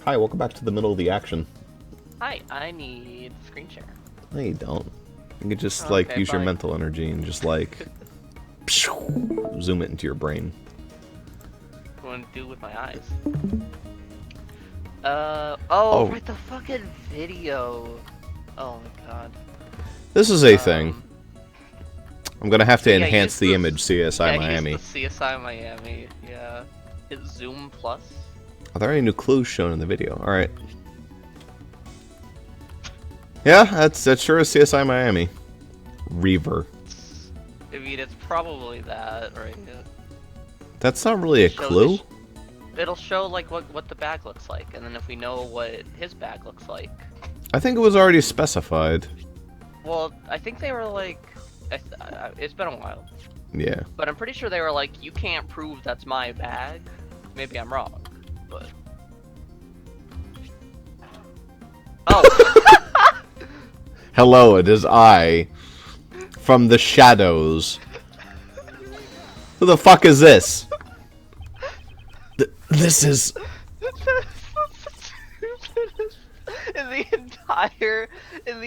Hi, welcome back to the middle of the action. Hi, I need screen share. No, you don't. You can just, Okay, use your fine. mental energy and just, zoom it into your brain. What do I want to do with my eyes? Oh, right, the fucking video. Oh my god. This is a thing. I'm gonna have to enhance the use image CSI Miami. Use the CSI Miami, yeah. Hit Zoom Plus. Are there any new clues shown in the video? Alright. Yeah, that sure is CSI Miami. Reaver. I mean, it's probably that, right? That's not really a clue. It'll show, like, what the bag looks like, and then if we know what his bag looks like... I think it was already specified. Well, I think they were, like... it's been a while. Yeah. But I'm pretty sure they were like, you can't prove that's my bag. Maybe I'm wrong, but... Oh! Hello, it is I. From the shadows. Who the fuck is this? This is... in the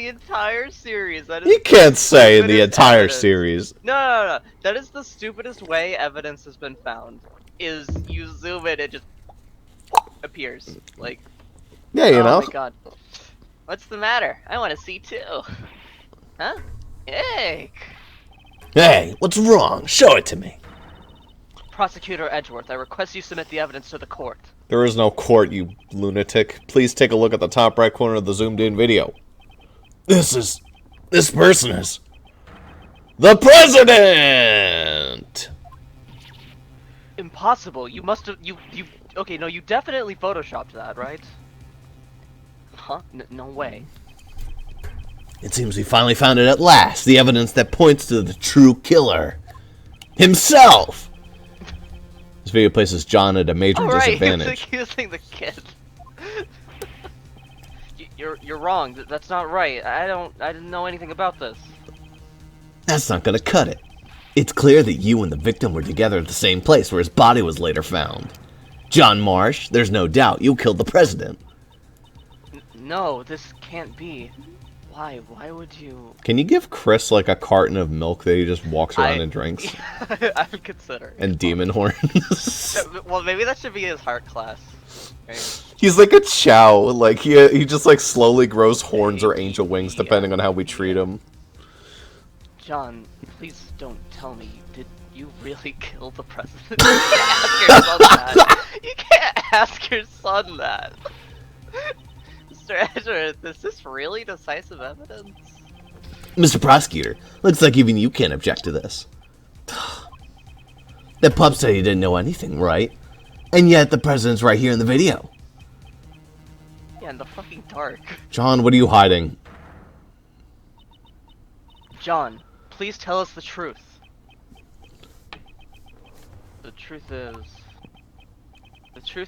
entire series, that is... You can't say in the entire series. No. That is the stupidest way evidence has been found. Is you zoom in, it just appears. Like... Yeah, you know. Oh my god. What's the matter? I want to see too. Huh? Hey! Hey, what's wrong? Show it to me. Prosecutor Edgeworth, I request you submit the evidence to the court. There is no court, you lunatic. Please take a look at the top right corner of the zoomed-in video. This person is... the president! Impossible. You must have... Okay, no, you definitely photoshopped that, right? Huh? No way. It seems we finally found it at last. The evidence that points to the true killer. Himself! This video places John at a major disadvantage. Accusing the kid. You're wrong. That's not right. I didn't know anything about this. That's not gonna cut it. It's clear that you and the victim were together at the same place where his body was later found. John Marsh, there's no doubt you killed the president. No, this can't be. Why? Why would you... Can you give Chris, like, a carton of milk that he just walks around and drinks? I would consider. And demon horns? Well, maybe that should be his heart class. Right? He's like a chow. Like, he just, like, slowly grows horns or angel wings, depending on how we treat him. John, please don't tell me. Did you really kill the president? You can't ask your son that. You can't ask your son that. Mr. Edgeworth, is this really decisive evidence? Mr. Prosecutor, looks like even you can't object to this. That pup said he didn't know anything, right? And yet the president's right here in the video. Yeah, in the fucking dark. John, what are you hiding? John, please tell us the truth. The truth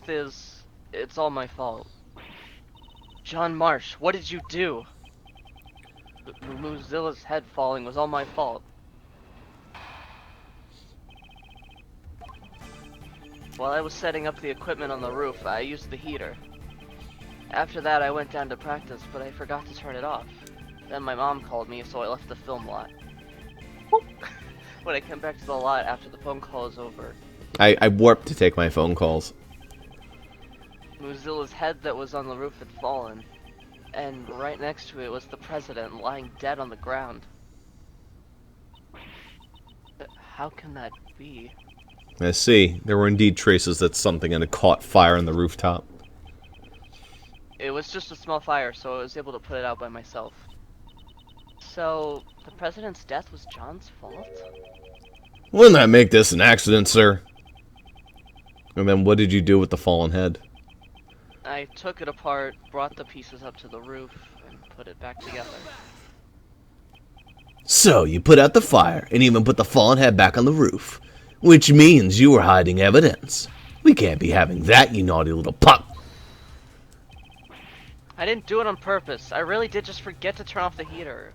is, it's all my fault. John Marsh, what did you do? Mozilla's head falling was all my fault. While I was setting up the equipment on the roof, I used the heater. After that, I went down to practice, but I forgot to turn it off. Then my mom called me, so I left the film lot. When I came back to the lot after the phone call was over, I warped to take my phone calls. Mozilla's head that was on the roof had fallen, and right next to it was the president lying dead on the ground. But how can that be? I see. There were indeed traces that something had caught fire on the rooftop. It was just a small fire, so I was able to put it out by myself. So, the president's death was John's fault? Wouldn't that make this an accident, sir? And then what did you do with the fallen head? I took it apart, brought the pieces up to the roof, and put it back together. So, you put out the fire, and even put the fallen head back on the roof. Which means you were hiding evidence. We can't be having that, you naughty little pup. I didn't do it on purpose. I really did just forget to turn off the heater.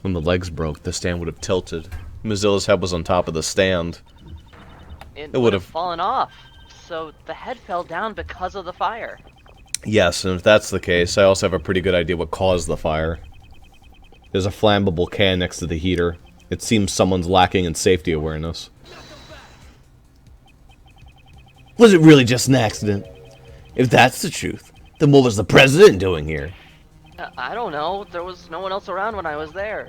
When the legs broke, the stand would have tilted. Mozilla's head was on top of the stand. It would have fallen off. So the head fell down because of the fire. Yes, and if that's the case, I also have a pretty good idea what caused the fire. There's a flammable can next to the heater. It seems someone's lacking in safety awareness. Was it really just an accident? If that's the truth, then what was the president doing here? I don't know. There was no one else around when I was there.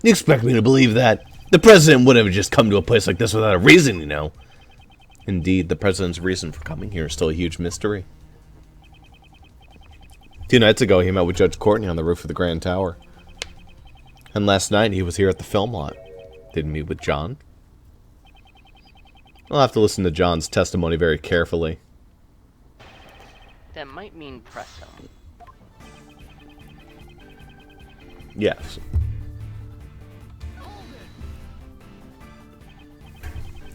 You expect me to believe that? The president wouldn't have just come to a place like this without a reason, you know. Indeed, the president's reason for coming here is still a huge mystery. 2 nights ago, he met with Judge Courtney on the roof of the Grand Tower. And last night, he was here at the film lot. Did he meet with John? I'll have to listen to John's testimony very carefully. That might mean press him. Yes.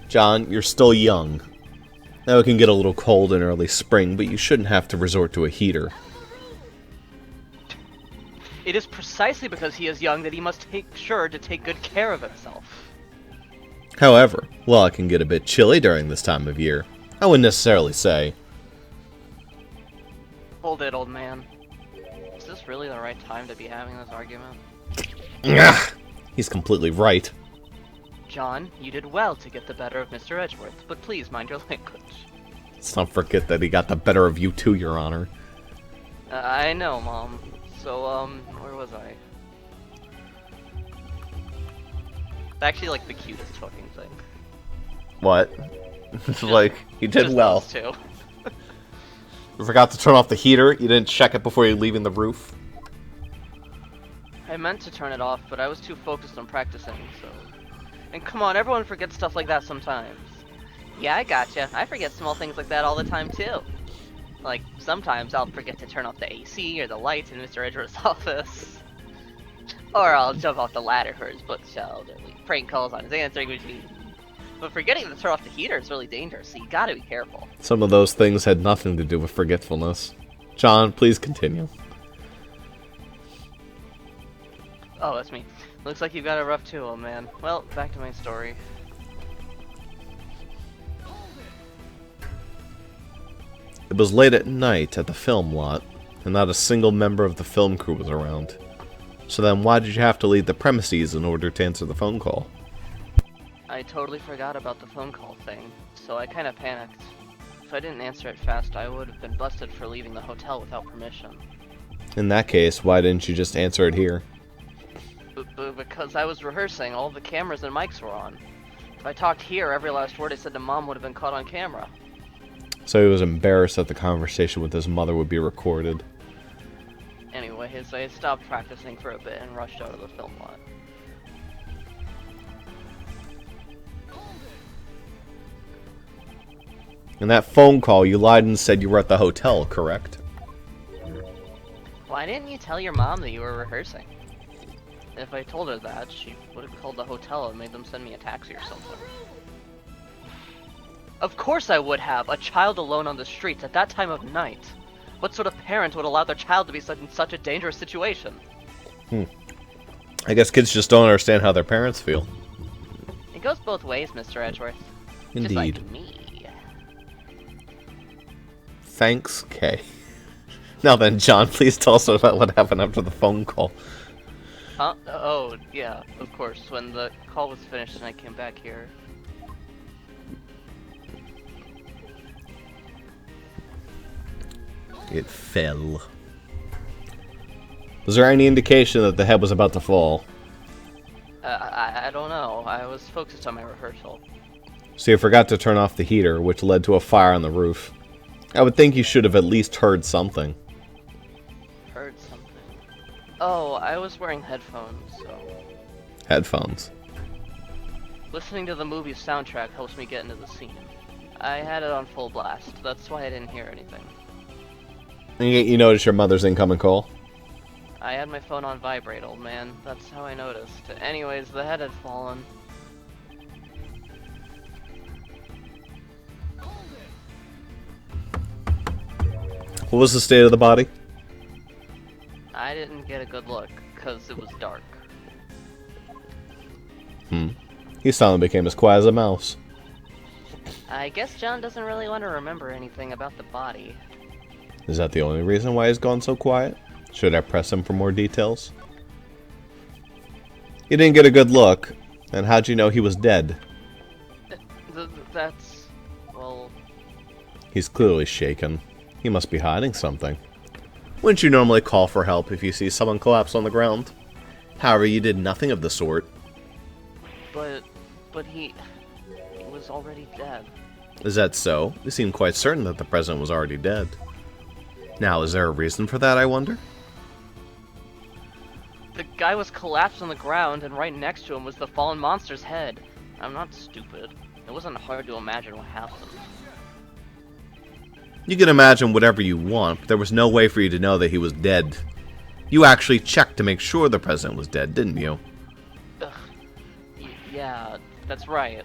John, you're still young. Now it can get a little cold in early spring, but you shouldn't have to resort to a heater. It is precisely because he is young that he must take sure to take good care of himself. However, while it can get a bit chilly during this time of year, I wouldn't necessarily say. Hold it, old man. Is this really the right time to be having this argument? Ugh, he's completely right. John, you did well to get the better of Mr. Edgeworth, but please mind your language. Let's not forget that he got the better of you too, Your Honor. I know, Mom. So, where was I? It's actually like the cutest fucking thing. What? Like, you did Just well. those two. You forgot to turn off the heater? You didn't check it before you leaving the roof? I meant to turn it off, but I was too focused on practicing, so... And come on, everyone forgets stuff like that sometimes. Yeah, I gotcha. I forget small things like that all the time, too. Like, sometimes I'll forget to turn off the AC or the lights in Mr. Edgeworth's office. Or I'll jump off the ladder for his bookshelf, or leave prank calls on his answering machine. But forgetting to turn off the heater is really dangerous, so you gotta be careful. Some of those things had nothing to do with forgetfulness. John, please continue. Oh, that's me. Looks like you've got it rough too, old man. Well, back to my story. It was late at night at the film lot, and not a single member of the film crew was around. So then why did you have to leave the premises in order to answer the phone call? I totally forgot about the phone call thing, so I kinda panicked. If I didn't answer it fast, I would have been busted for leaving the hotel without permission. In that case, why didn't you just answer it here? Because I was rehearsing, all the cameras and mics were on. If I talked here, every last word I said to Mom would have been caught on camera. So he was embarrassed that the conversation with his mother would be recorded. Anyways, I stopped practicing for a bit and rushed out of the film lot. In that phone call, you lied and said you were at the hotel, correct? Why didn't you tell your mom that you were rehearsing? If I told her that, she would have called the hotel and made them send me a taxi or something. Of course I would have! A child alone on the streets at that time of night! What sort of parent would allow their child to be in such a dangerous situation? I guess kids just don't understand how their parents feel. It goes both ways, Mr. Edgeworth. Indeed. Just like me. Thanks, Kay. Now then, John, please tell us about what happened after the phone call. Huh? Oh, yeah, of course. When the call was finished and I came back here. It fell. Was there any indication that the head was about to fall? I don't know. I was focused on my rehearsal. So you forgot to turn off the heater, which led to a fire on the roof. I would think you should have at least heard something. Heard something? Oh, I was wearing headphones, so... Headphones. Listening to the movie's soundtrack helps me get into the scene. I had it on full blast. That's why I didn't hear anything. And you noticed your mother's incoming call? I had my phone on vibrate, old man. That's how I noticed. Anyways, the head had fallen. What was the state of the body? I didn't get a good look, because it was dark. He suddenly became as quiet as a mouse. I guess John doesn't really want to remember anything about the body. Is that the only reason why he's gone so quiet? Should I press him for more details? You didn't get a good look. And how'd you know he was dead? That's... well... He's clearly shaken. He must be hiding something. Wouldn't you normally call for help if you see someone collapse on the ground? However, you did nothing of the sort. But he was already dead. Is that so? You seem quite certain that the president was already dead. Now, is there a reason for that, I wonder? The guy was collapsed on the ground, and right next to him was the fallen monster's head. I'm not stupid. It wasn't hard to imagine what happened. You can imagine whatever you want, but there was no way for you to know that he was dead. You actually checked to make sure the president was dead, didn't you? Ugh. Yeah, that's right.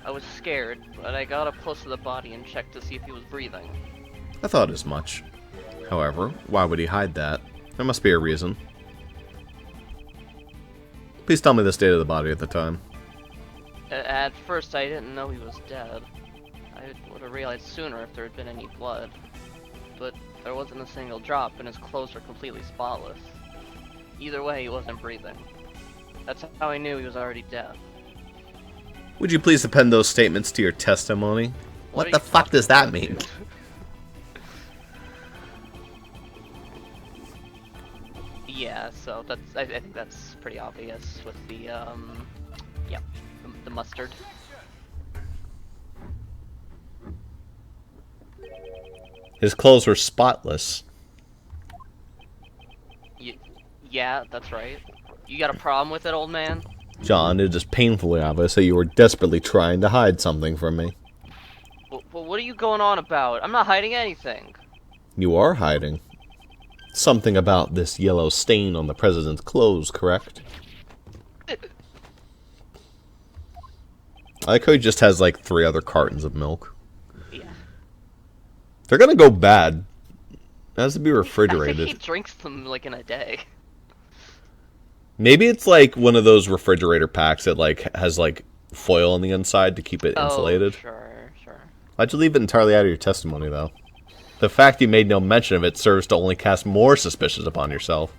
I was scared, but I got up close to the body and checked to see if he was breathing. I thought as much. However, why would he hide that? There must be a reason. Please tell me the state of the body at the time. At first, I didn't know he was dead. I would have realized sooner if there had been any blood. But there wasn't a single drop, and his clothes were completely spotless. Either way, he wasn't breathing. That's how I knew he was already dead. Would you please append those statements to your testimony? What the fuck does that mean? Yeah, so that's I think that's pretty obvious with the yeah, the mustard. His clothes were spotless. Yeah, that's right. You got a problem with it, old man? John, it is painfully obvious that you were desperately trying to hide something from me. Well, what are you going on about? I'm not hiding anything. You are hiding. Something about this yellow stain on the president's clothes, correct? I like how he just has like 3 other cartons of milk. Yeah. They're gonna go bad. It has to be I refrigerated. think he drinks them like in a day. Maybe it's like one of those refrigerator packs that like has like foil on the inside to keep it insulated. Sure. Why'd you leave it entirely out of your testimony, though? The fact you made no mention of it serves to only cast more suspicions upon yourself.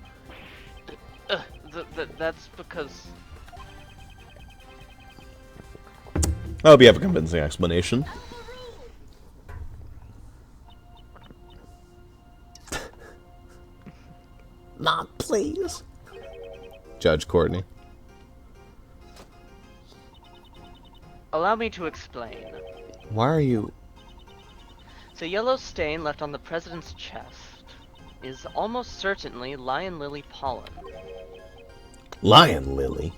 That's because... I hope you have a convincing explanation. Mom, please. Judge Courtney. Allow me to explain. Why are you... The yellow stain left on the president's chest is almost certainly lion lily pollen. Lion Lily?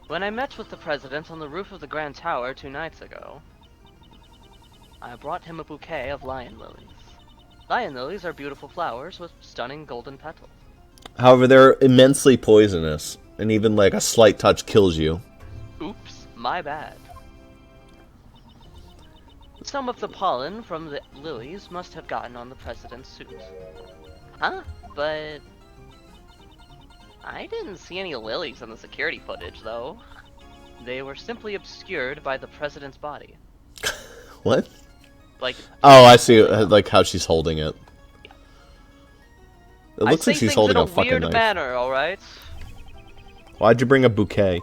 When I met with the president on the roof of the Grand Tower 2 nights ago, I brought him a bouquet of lion lilies. Lion lilies are beautiful flowers with stunning golden petals. However, they're immensely poisonous, and even like a slight touch kills you. Oops, my bad. Some of the pollen from the lilies must have gotten on the president's suit. Huh? But... I didn't see any lilies in the security footage, though. They were simply obscured by the president's body. What? Like... Oh, I see, like how she's holding it. It looks like she's holding a fucking weird knife. manner, alright? Why'd you bring a bouquet?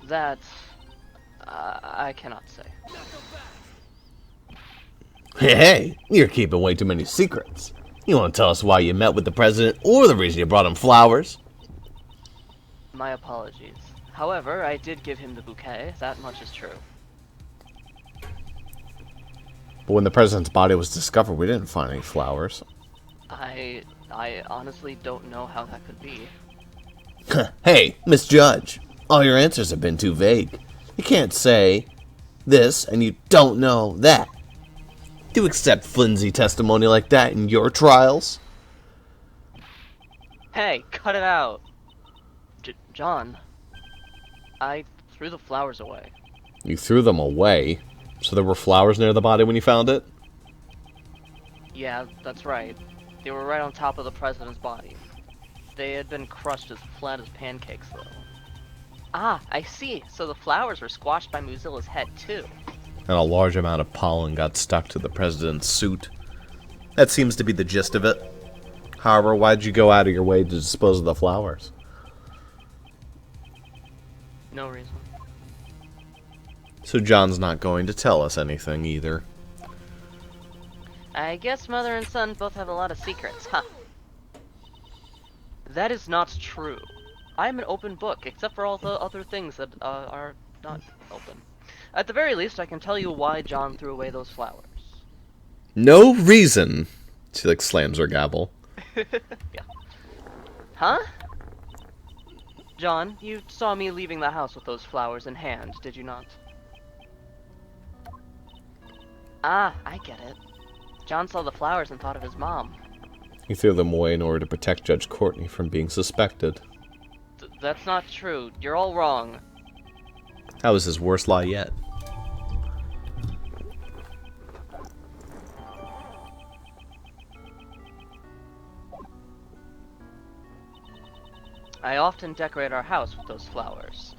That... I cannot say. Hey, you're keeping way too many secrets. You want to tell us why you met with the president or the reason you brought him flowers? My apologies. However, I did give him the bouquet, that much is true. But when the president's body was discovered, we didn't find any flowers. I honestly don't know how that could be. Hey, Miss Judge, all your answers have been too vague. You can't say this and you don't know that. Do you accept flimsy testimony like that in your trials? Hey, cut it out! John, I threw the flowers away. You threw them away? So there were flowers near the body when you found it? Yeah, that's right. They were right on top of the president's body. They had been crushed as flat as pancakes, though. Ah, I see. So the flowers were squashed by Mozilla's head, too. and a large amount of pollen got stuck to the president's suit. That seems to be the gist of it. However, why'd you go out of your way to dispose of the flowers? No reason. So John's not going to tell us anything either. I guess mother and son both have a lot of secrets, huh? That is not true. I am an open book, except for all the other things that are not open. At the very least, I can tell you why John threw away those flowers. No reason! She like slams her gavel. Yeah. Huh? John, you saw me leaving the house with those flowers in hand, did you not? Ah, I get it. John saw the flowers and thought of his mom. He threw them away in order to protect Judge Courtney from being suspected. That's not true. You're all wrong. That was his worst lie yet. I often decorate our house with those flowers.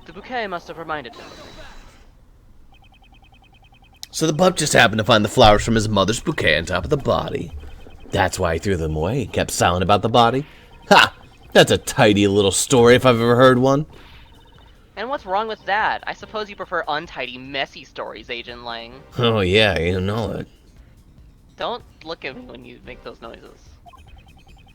The bouquet must have reminded him of me. So the pup just happened to find the flowers from his mother's bouquet on top of the body. That's why he threw them away. He kept silent about the body. Ha! That's a tidy little story if I've ever heard one. And what's wrong with that? I suppose you prefer untidy, messy stories, Agent Lang. Oh yeah, you know it. Don't look at me when you make those noises.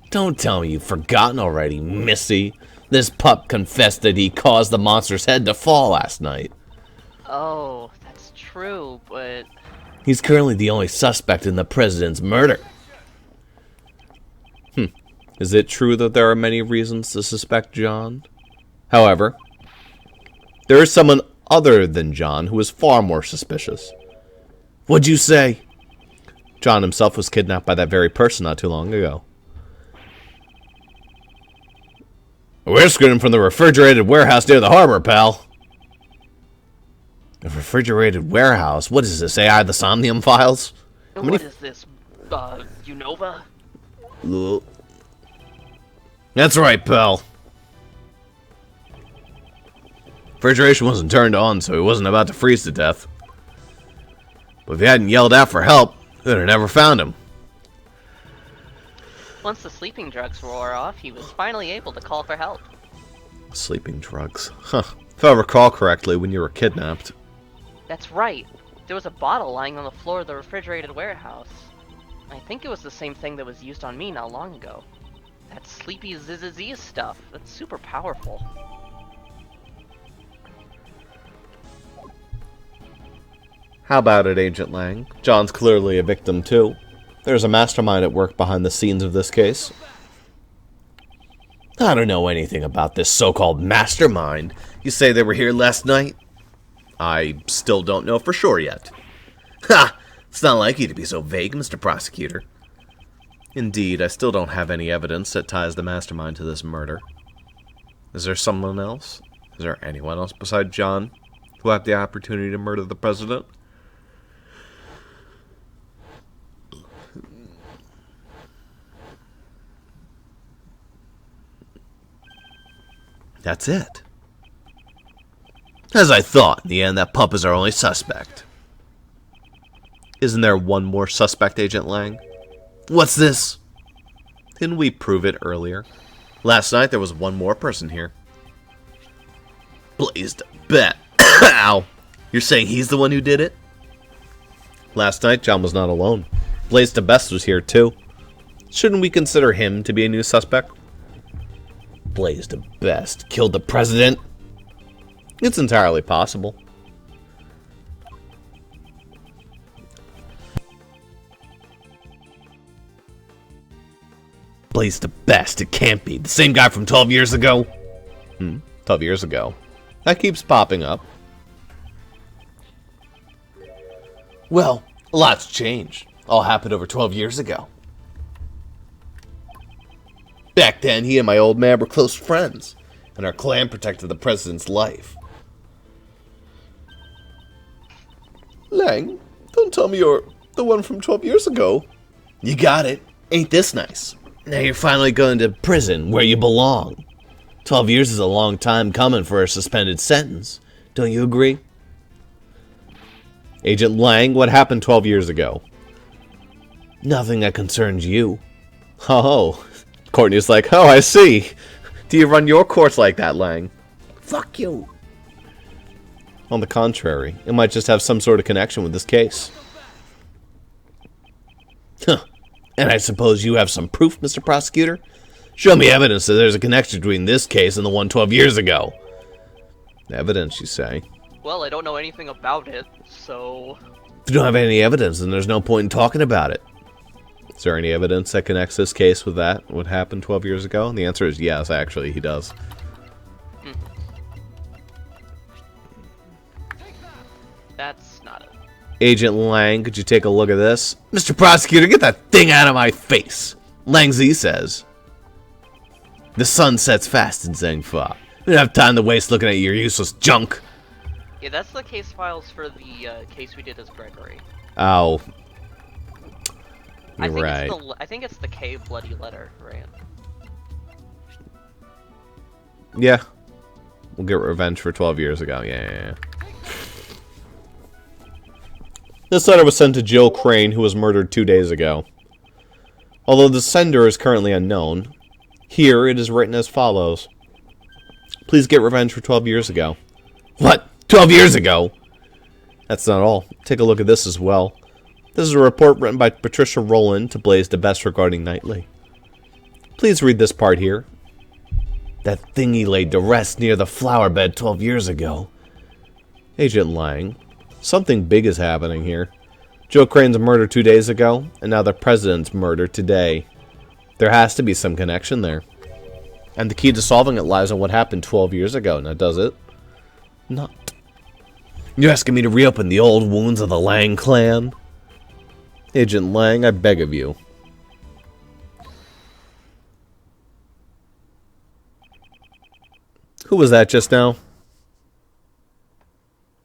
Don't tell me you've forgotten already, Missy. This pup confessed that he caused the monster's head to fall last night. Oh, that's true, but... He's currently the only suspect in the president's murder. Is it true that there are many reasons to suspect John? However, there is someone other than John who is far more suspicious. What'd you say? John himself was kidnapped by that very person not too long ago. We're rescuing him from the refrigerated warehouse near the harbor, pal. A refrigerated warehouse? What is this, AI the Somnium Files? What is this, Unova? That's right, pal. Refrigeration wasn't turned on, so he wasn't about to freeze to death. But if he hadn't yelled out for help, we'd have never found him. Once the sleeping drugs wore off, he was finally able to call for help. Sleeping drugs. Huh. If I recall correctly, when you were kidnapped. That's right. There was a bottle lying on the floor of the refrigerated warehouse. I think it was the same thing that was used on me not long ago. That sleepy zzz stuff. That's super powerful. How about it, Agent Lang? John's clearly a victim, too. There's a mastermind at work behind the scenes of this case. I don't know anything about this so-called mastermind. You say they were here last night? I still don't know for sure yet. Ha! It's not like you to be so vague, Mr. Prosecutor. Indeed, I still don't have any evidence that ties the mastermind to this murder. Is there someone else? Is there anyone else besides John who had the opportunity to murder the president? That's it. As I thought, in the end, that pup is our only suspect. Isn't there one more suspect, Agent Lang? What's this? Didn't we prove it earlier? Last night, there was one more person here. Blazed bet. Ow. You're saying he's the one who did it? Last night, John was not alone. Blaze the Best was here, too. Shouldn't we consider him to be a new suspect? Blaze the Best killed the president? It's entirely possible. Blaze the Best, it can't be. The same guy from 12 years ago? 12 years ago. That keeps popping up. Well, a lot's changed. All happened over 12 years ago. Back then, he and my old man were close friends, and our clan protected the president's life. Lang, don't tell me you're the one from 12 years ago. You got it. Ain't this nice? Now you're finally going to prison where you belong. 12 years is a long time coming for a suspended sentence. Don't you agree? Agent Lang, what happened 12 years ago? Nothing that concerns you. Oh, Courtney's like, oh, I see. Do you run your course like that, Lang? Fuck you. On the contrary, it might just have some sort of connection with this case. Huh. And I suppose you have some proof, Mr. Prosecutor? Show me evidence that there's a connection between this case and the one 12 years ago. Evidence, you say? Well, I don't know anything about it, so... If you don't have any evidence, then there's no point in talking about it. Is there any evidence that connects this case with that, what happened 12 years ago? And the answer is yes, actually, he does. That's not it. Agent Lang, could you take a look at this? Mr. Prosecutor, get that thing out of my face! Lang Z says. The sun sets fast in Zhengfa. We don't have time to waste looking at your useless junk. Yeah, that's the case files for the case we did as Gregory. Oh. You're right. I think it's the K bloody letter, right? Yeah. We'll get revenge for 12 years ago. Yeah. This letter was sent to Jill Crane, who was murdered 2 days ago. Although the sender is currently unknown, here it is written as follows. Please get revenge for 12 years ago. What? 12 years ago? That's not all. Take a look at this as well. This is a report written by Patricia Rowland to Blaze the Best regarding Knightley. Please read this part here. That thingy laid to rest near the flower bed 12 years ago. Agent Lang, something big is happening here. Joe Crane's murdered 2 days ago, and now the president's murdered today. There has to be some connection there. And the key to solving it lies in what happened 12 years ago. Now, does it? Not. You're asking me to reopen the old wounds of the Lang clan? Agent Lang, I beg of you. Who was that just now?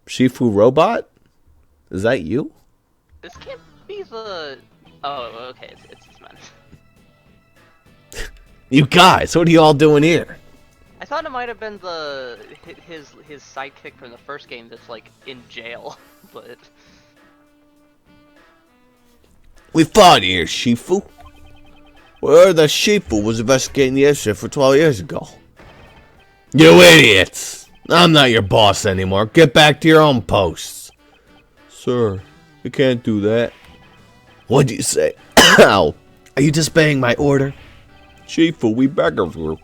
Shifu Robot? Is that you? This can't be the... Oh, okay, it's this man. You guys, what are you all doing here? I thought it might have been his sidekick from the first game that's like in jail, but We fought here, Shifu. Well, the Shifu was investigating the incident for 12 years ago. You idiots! I'm not your boss anymore. Get back to your own posts. Sir, you can't do that. What'd you say? Ow! Are you disobeying my order? Shifu, we beg of you.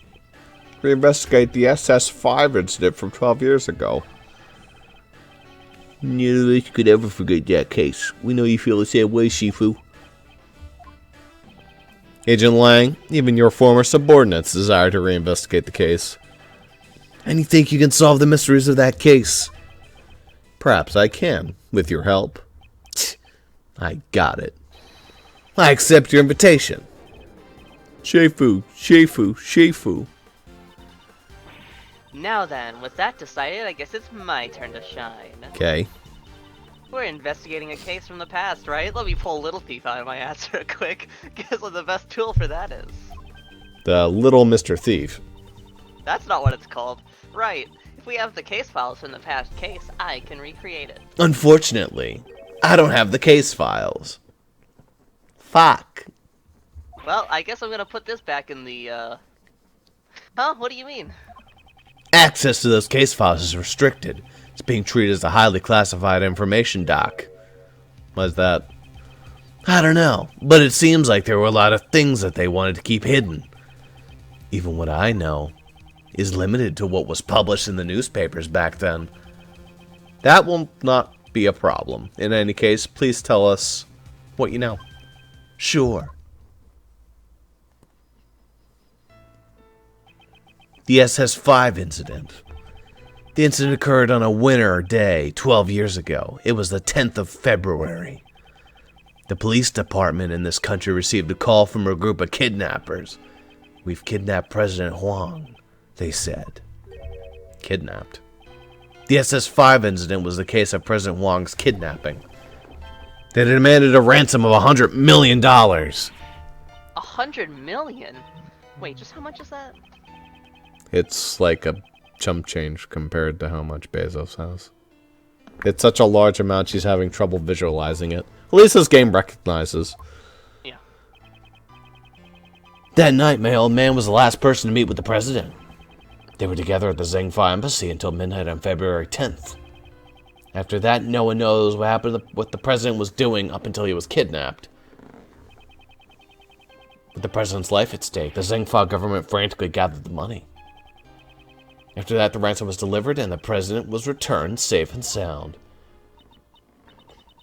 We investigate the SS5 incident from 12 years ago. None of us could ever forget that case. We know you feel the same way, Shifu. Agent Lang, even your former subordinates desire to reinvestigate the case. And you think you can solve the mysteries of that case? Perhaps I can, with your help. I got it. I accept your invitation. Shifu, Shifu, Shifu. now then, with that decided, I guess it's my turn to shine. Okay. We're investigating a case from the past, right? Let me pull Little Thief out of my ass real quick. Guess what the best tool for that is? The Little Mr. Thief. That's not what it's called. Right. If we have the case files from the past case, I can recreate it. Unfortunately, I don't have the case files. Fuck. Well, I guess I'm gonna put this back in the, Huh? What do you mean? Access to those case files is restricted. It's being treated as a highly classified information doc. Why's that? I don't know, but it seems like there were a lot of things that they wanted to keep hidden. Even what I know is limited to what was published in the newspapers back then. That will not be a problem. In any case, please tell us what you know. Sure. The SS5 incident. The incident occurred on a winter day 12 years ago. It was the 10th of February. The police department in this country received a call from a group of kidnappers. We've kidnapped President Huang, they said. Kidnapped. The SS5 incident was the case of President Huang's kidnapping. They demanded a ransom of $100 million. $100 million? Wait, just how much is that? It's like a chump change compared to how much Bezos has. It's such a large amount she's having trouble visualizing it. At least this game recognizes. Yeah. That night, my old man was the last person to meet with the president. They were together at the Zhengfa embassy until midnight on February 10th. After that, no one knows what happened, what the president was doing up until he was kidnapped. With the president's life at stake, the Zhengfa government frantically gathered the money. After that, the ransom was delivered and the president was returned safe and sound.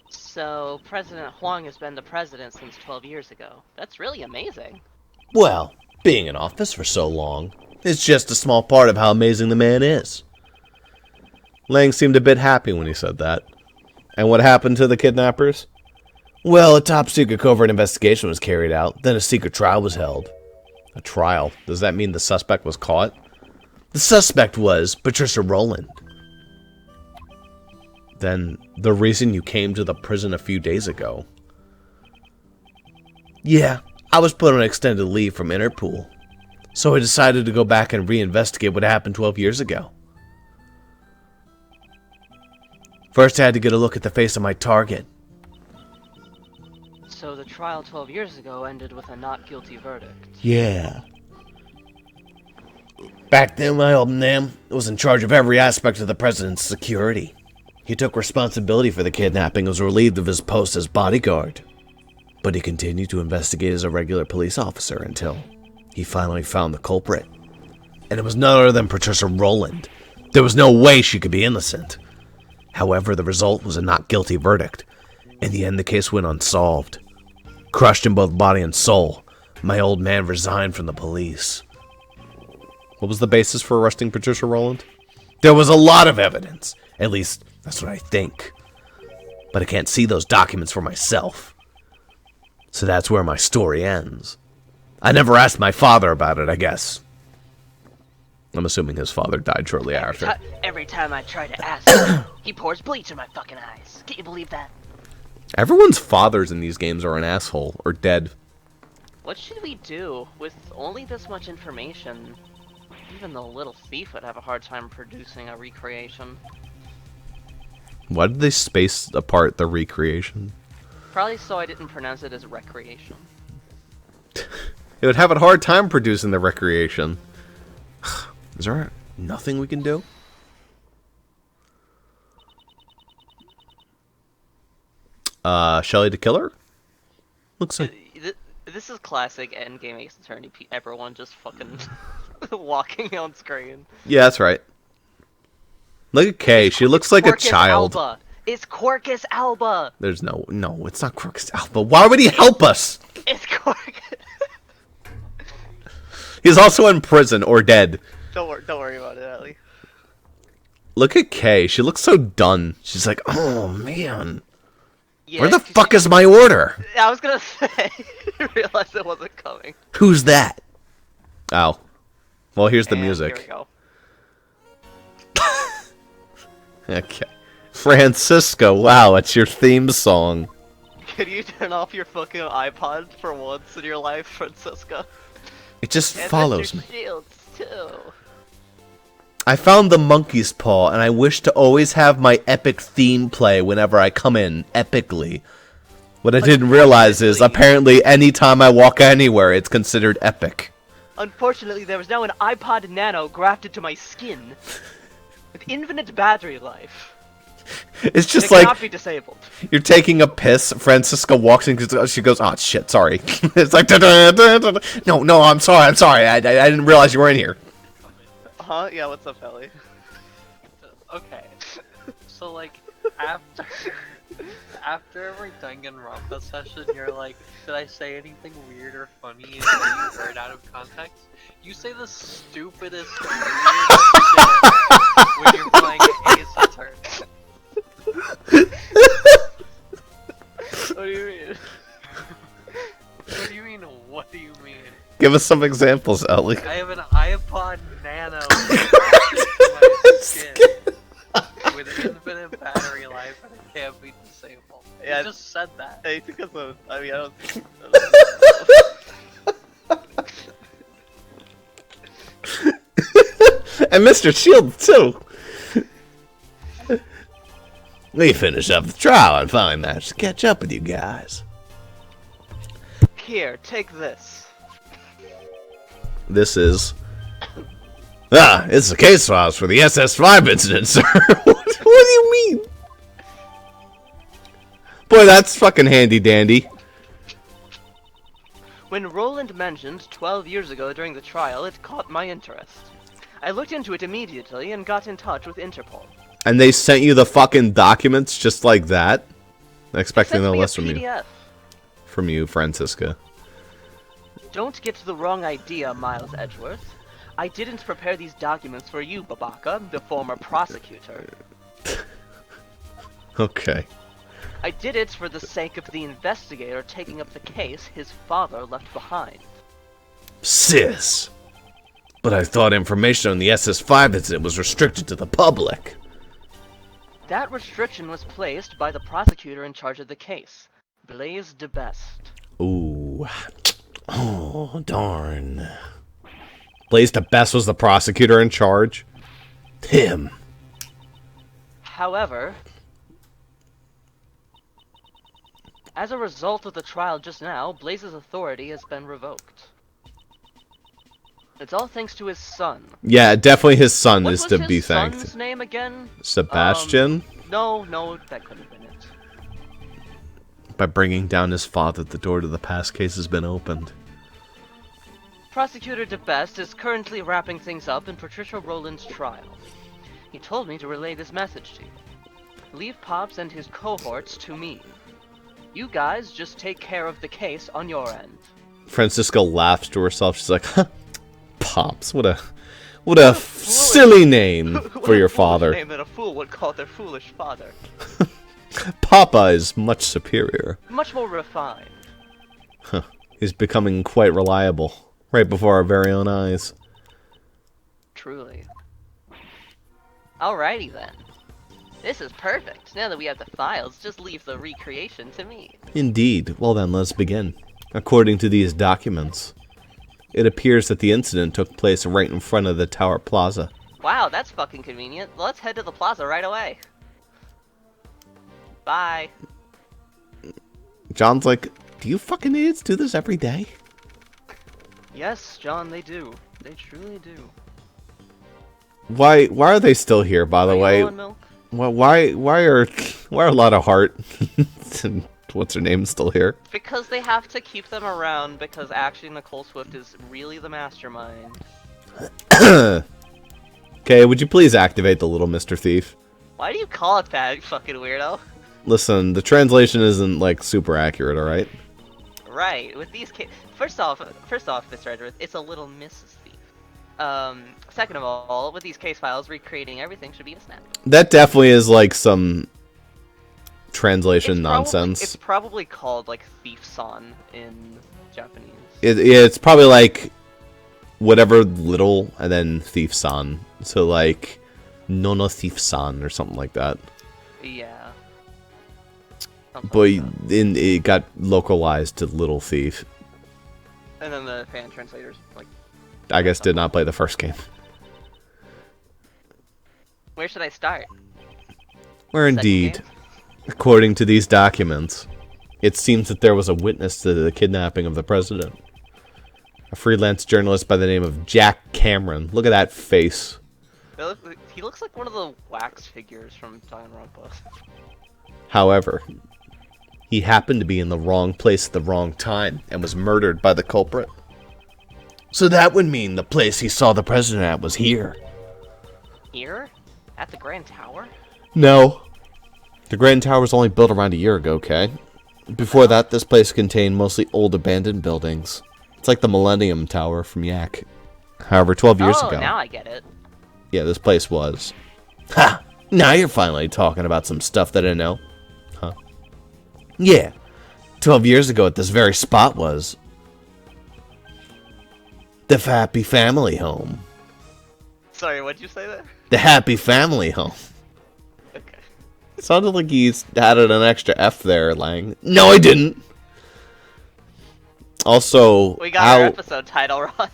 So, President Huang has been the president since 12 years ago. That's really amazing. Well, being in office for so long is just a small part of how amazing the man is. Lang seemed a bit happy when he said that. And what happened to the kidnappers? Well, a top-secret covert investigation was carried out, then a secret trial was held. A trial? Does that mean the suspect was caught? The suspect was Patricia Rowland. Then, the reason you came to the prison a few days ago. Yeah, I was put on extended leave from Interpol, so I decided to go back and reinvestigate what happened 12 years ago. First, I had to get a look at the face of my target. So the trial 12 years ago ended with a not guilty verdict. Yeah. Back then, my old man was in charge of every aspect of the president's security. He took responsibility for the kidnapping and was relieved of his post as bodyguard. But he continued to investigate as a regular police officer until he finally found the culprit. And it was none other than Patricia Rowland. There was no way she could be innocent. However, the result was a not guilty verdict. In the end, the case went unsolved. Crushed in both body and soul, my old man resigned from the police. What was the basis for arresting Patricia Rowland? There was a lot of evidence. At least, that's what I think. But I can't see those documents for myself. So that's where my story ends. I never asked my father about it, I guess. I'm assuming his father died shortly after. Every time I try to ask him, he pours bleach in my fucking eyes. Can you believe that? Everyone's fathers in these games are an asshole, or dead. What should we do with only this much information? Even the little thief would have a hard time producing a recreation. Why did they space apart the recreation? Probably so I didn't pronounce it as recreation. It would have a hard time producing the recreation. Is there nothing we can do? Shelly the Killer? Looks like... This is classic endgame Ace Attorney. Everyone just fucking walking on screen. Yeah, that's right. Look at Kay. She looks like a child. Alba. It's Corcus Alba. There's no, it's not Corcus Alba. Why would he help us? It's Corcus. He's also in prison or dead. Don't worry about it, Ellie. Look at Kay. She looks so done. She's like, oh man. Yeah, where the fuck is my order? I was gonna say. I realized it wasn't coming. Who's that? Oh. Well, here's the music. Here we go. Okay. Francisco, wow, it's your theme song. Can you turn off your fucking iPod for once in your life, Francisco? It just And follows Mr. me. Shields, too. I found the monkey's paw, and I wish to always have my epic theme play whenever I come in, epically. What I didn't realize is, apparently, anytime I walk anywhere, it's considered epic. Unfortunately, there is now an iPod Nano grafted to my skin. With infinite battery life. It's just it like, cannot be disabled. You're taking a piss, Francisco walks in, she goes, oh shit, sorry. It's like, no, I'm sorry, I didn't realize you were in here. Huh? Yeah, what's up, Ellie? Okay. So, like, after every Danganronpa session, you're like, did I say anything weird or funny and you heard out of context? You say the stupidest, weirdest shit when you're playing Ace Attorney. What do you mean? What do you mean, what do you mean? Give us some examples, Ellie. I have an iPod Nano my skin with infinite battery life and it can't be disabled. Yeah, you just said that. I think it's a. I mean, I don't think. And Mr. Shield too. We finished up the trial and finally managed to catch up with you guys. Here, take this. This is... it's the case files for the SS5 incident, sir. What do you mean? Boy, that's fucking handy dandy. When Roland mentioned 12 years ago during the trial, it caught my interest. I looked into it immediately and got in touch with Interpol. And they sent you the fucking documents just like that? Expecting no less from you. PDF. From you, Francisca. Don't get the wrong idea, Miles Edgeworth. I didn't prepare these documents for you, Babaka, the former prosecutor. Okay. I did it for the sake of the investigator taking up the case his father left behind. Sis. But I thought information on the SS5 incident was restricted to the public. That restriction was placed by the prosecutor in charge of the case, Blaise de Best. Ooh. Oh, darn. Blaise de Best was the prosecutor in charge? Him. However, as a result of the trial just now, Blaise's authority has been revoked. It's all thanks to his son. Yeah, definitely his son What is was to his be thanked. son's name again? Sebastian? No, that couldn't have been it. By bringing down his father, the door to the past case has been opened. Prosecutor de Best is currently wrapping things up in Patricia Rowland's trial. He told me to relay this message to you. Leave Pops and his cohorts to me. You guys just take care of the case on your end. Francisca laughs to herself. She's like, huh, Pops, what a silly name for your father. Name that a fool would call their foolish father. Papa is much superior. Much more refined. Huh. He's becoming quite reliable. Right before our very own eyes. Truly. Alrighty then. This is perfect. Now that we have the files, just leave the recreation to me. Indeed. Well then, let's begin. According to these documents, it appears that the incident took place right in front of the Tower Plaza. Wow, that's fucking convenient. Let's head to the plaza right away. Bye. John's like, do you fucking idiots do this every day? Yes, John, they do. They truly do. Why are they still here, by the way? You low on milk? Why are a lot of Heart and what's her name still here? Because they have to keep them around because actually Nicole Swift is really the mastermind. Okay, would you please activate the little Mr. Thief? Why do you call it that, you fucking weirdo? Listen, the translation isn't like super accurate, alright? Right, with these first off, Mr. Edgeworth, it's a little Mrs. Thief. Second of all, with these case files, recreating everything should be a snap. That definitely is like some translation nonsense. It's probably called like Thief-san in Japanese. It's probably like whatever little and then Thief-san. So like Nono Thief-san or something like that. Yeah. But it got localized to Little Thief. And then the fan translators, like... I guess did not play the first game. Where should I start? Where indeed, according to these documents, it seems that there was a witness to the kidnapping of the president. A freelance journalist by the name of Jack Cameron. Look at that face. He looks like one of the wax figures from Danganronpa. However, he happened to be in the wrong place at the wrong time and was murdered by the culprit. So that would mean the place he saw the president at was here. Here? At the Grand Tower? No. The Grand Tower was only built around a year ago, okay? Before that, this place contained mostly old abandoned buildings. It's like the Millennium Tower from Yak. However, 12 years ago... Oh, now I get it. Yeah, this place was. Ha! Now you're finally talking about some stuff that I know. Huh? Yeah. 12 years ago at this very spot was... the Happy Family Home. Sorry, what'd you say there? The Happy Family Home. Okay. It sounded like he's added an extra F there, Lang. No, I didn't! Also, We got our episode title, Ross.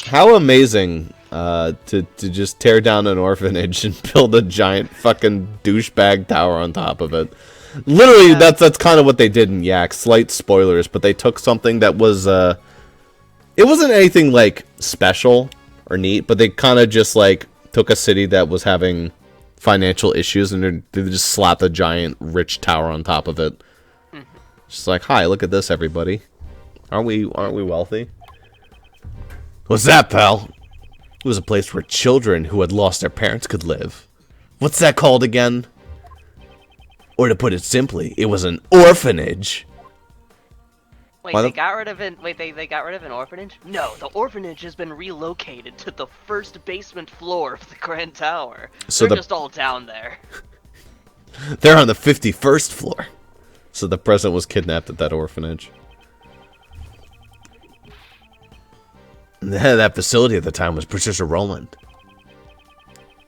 how amazing to just tear down an orphanage and build a giant fucking douchebag tower on top of it. Literally, that's kind of what they did in Yak. Slight spoilers, but they took something that was, it wasn't anything, like, special or neat, but they kind of just, like, took a city that was having financial issues, and they just slapped a giant rich tower on top of it. Just like, hi, look at this, everybody. Aren't we wealthy? What's that, pal? It was a place where children who had lost their parents could live. What's that called again? Or to put it simply, it was an orphanage. Wait, they got rid of it. Wait, they got rid of an orphanage? No, the orphanage has been relocated to the first basement floor of the Grand Tower. So they're just all down there. They're on the 51st floor. So the president was kidnapped at that orphanage. And the head of that facility at the time was Patricia Rowland.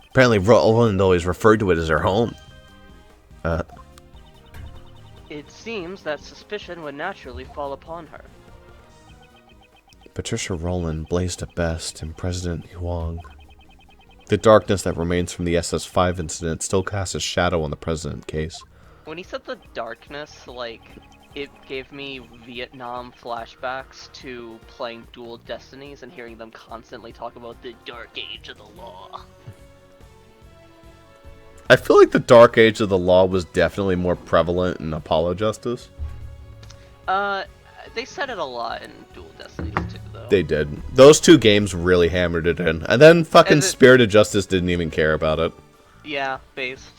Apparently, Rowland always referred to it as her home. It seems that suspicion would naturally fall upon her. Patricia Rowland blazed at best in President Huang. The darkness that remains from the SS-5 incident still casts a shadow on the president case. When he said the darkness, like, it gave me Vietnam flashbacks to playing Dual Destinies and hearing them constantly talk about the dark age of the law. I feel like the dark age of the law was definitely more prevalent in Apollo Justice. They said it a lot in Dual Destinies too, though. They did. Those two games really hammered it in. And then fucking Spirit of Justice didn't even care about it. Yeah, based.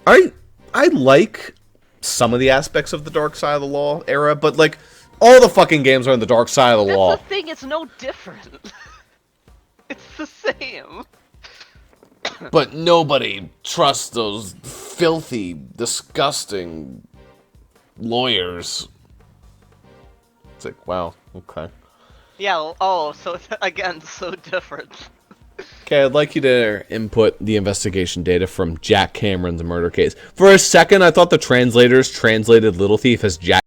I like some of the aspects of the dark side of the law era, but like, all the fucking games are in the dark side of the law. That's the thing, it's no different. It's the same. But nobody trusts those filthy, disgusting lawyers. It's like, wow, okay. Yeah, oh, so again, so different. Okay, I'd like you to input the investigation data from Jack Cameron's murder case. For a second, I thought the translators translated Little Thief as Jack